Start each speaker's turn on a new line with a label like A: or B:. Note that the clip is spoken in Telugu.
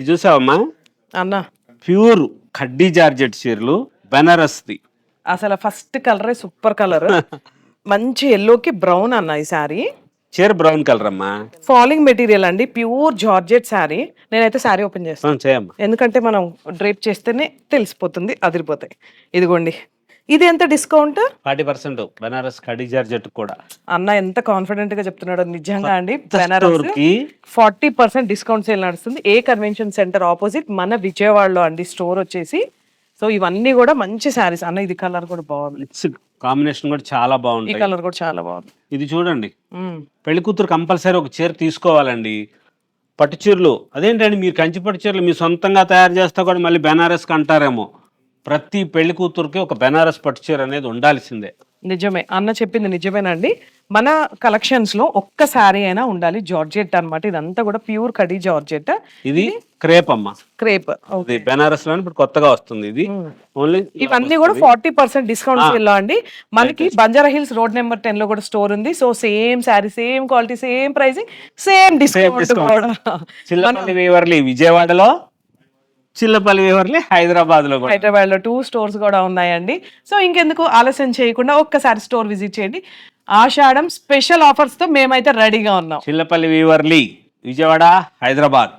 A: ఇది చూసావమ్మా,
B: అన్న
A: ప్యూర్ ఖడ్డీ జార్జెట్ చీరలు, బెనారస్ది.
B: అసలు ఫస్ట్ కలరే సూపర్ కలర్, మంచి ఎల్లోకి బ్రౌన్ అన్న ఈ శారీ.
A: చీర బ్రౌన్ కలర్ అమ్మా.
B: ఫాలింగ్ మెటీరియల్ అండి, ప్యూర్ జార్జెట్ శారీ. నేనైతే శారీ ఓపెన్ చేస్తాను
A: చేయమ్మా.
B: ఎందుకంటే మనం డ్రేప్ చేస్తేనే తెలిసిపోతుంది, అదిరిపోతాయి. ఇదిగోండి, ఇది ఎంత డిస్కౌంట్?
A: 40% బెనారస్ ఖడ్డీ జార్జెట్ కూడా.
B: అన్న ఎంత కాన్ఫిడెంట్ గా చెప్తున్నాడు, నిజంగా అండి.
A: స్టోర్ కి
B: 40% డిస్కౌంట్ సేల్ నడుస్తుంది. ఏ కన్వెన్షన్ సెంటర్ ఆపోజిట్ మన విజయవాడలో అండి స్టోర్ వచ్చేసి. సో ఇవన్నీ కూడా మంచి శారీస్ అన్న. ఇది కలర్ కూడా బాగుంది,
A: కాంబినేషన్ కూడా చాలా
B: ఈ
A: బాగుంది.
B: కలర్ కూడా చాలా బాగుంది.
A: ఇది చూడండి, పెళ్లి కూతురు కంపల్సరీ ఒక చీర తీసుకోవాలండి. పట్టు చీరలు అదేంటండి, మీరు కంచి పట్టు చీరలు మీ సొంతంగా తయారు చేస్తా కూడా మళ్ళీ బెనారస్కి అంటారేమో. ప్రతి పెళ్లి కూతురుకి ఒక బెనారస్ పట్టు చీర అనేది ఉండాల్సిందే.
B: నిజమే అన్న చెప్పింది, నిజమేనండి. మన కలెక్షన్స్ లో ఒక్క శారీ అయినా ఉండాలి జార్జెట్ అన్నమాట. ఇదంతా కూడా ప్యూర్ కడి జార్జెట్.
A: ఇది క్రేప్ అమ్మా,
B: క్రేప్.
A: ఇది బెనారస్ లో ఇప్పుడు కొత్తగా వస్తుంది. ఇది ఓన్లీ
B: ఇవన్నీ కూడా 40% డిస్కౌంట్ సేల్ లో అండి. మనకి బంజారా హిల్స్ రోడ్ నెంబర్ 10 లో కూడా స్టోర్ ఉంది. So same sari, same quality, same pricing, same discount కూడా.
A: చిల్లపల్లి వేవర్లి విజయవాడలో, చిల్లపల్లి వేవర్లి హైదరాబాద్ లో,
B: హైదరాబాద్ లో 2 స్టోర్స్ కూడా ఉన్నాయండి. సో ఇంకెందుకు ఆలస్యం చేయకుండా ఒక్కసారి స్టోర్ విజిట్ చేయండి. ఆషాఢం స్పెషల్ ఆఫర్స్ తో మేమైతే రెడీగా ఉన్నాం.
A: చిల్లపల్లి వేవర్లి విజయవాడ, హైదరాబాద్.